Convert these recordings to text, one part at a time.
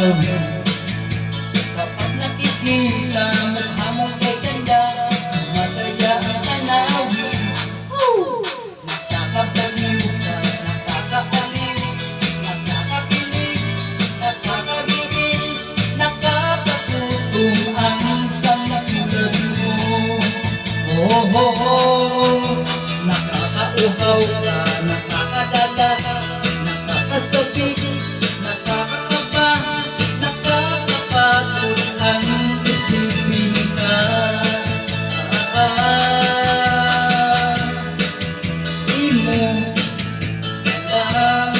gagawin kapag nakikita mukha mong kay ganda, masaya ang tanawin. Nakakabaliw ka, nakakaaliw, nakakakilig, nakakabigil, nakakagutom ang isang tulad mo. Oh, oh, oh, nakakauhaw ka, nakakadala, nakakasabik, nakakakaba, nakakapagod ang isipin ka. Di mo alam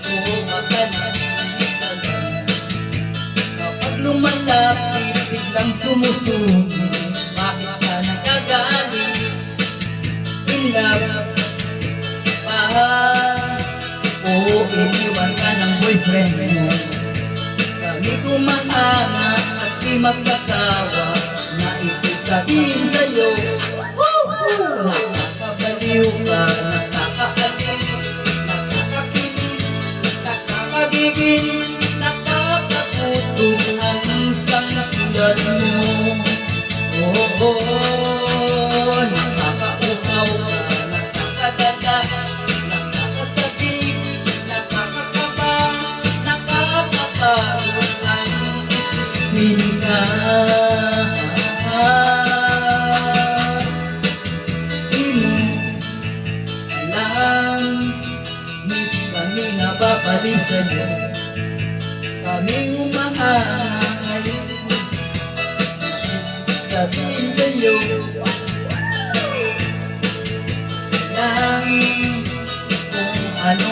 kung makanalilig ka lang. Kapag lumalapit, biglang sumusugi, bakit ka nagagalit? In love pa o iniwan ka ng boyfriend mo. Kami kumaangat at di magsasawa na ipagsabihin sa'yo. Nakakabaliw ka, nakakaaliw, nakakakilig, nakakagigil, nakakagutom ang isang tulad mo. Oh, oh, oh, nakakauhaw ka, nakakadada, nakakasabik, nakakakaba, nakakapagod ang isipin ka. Di mo alam, miss kami nababalik sa'yo. Kami umahangal, sabihin sa'yo lang kung ano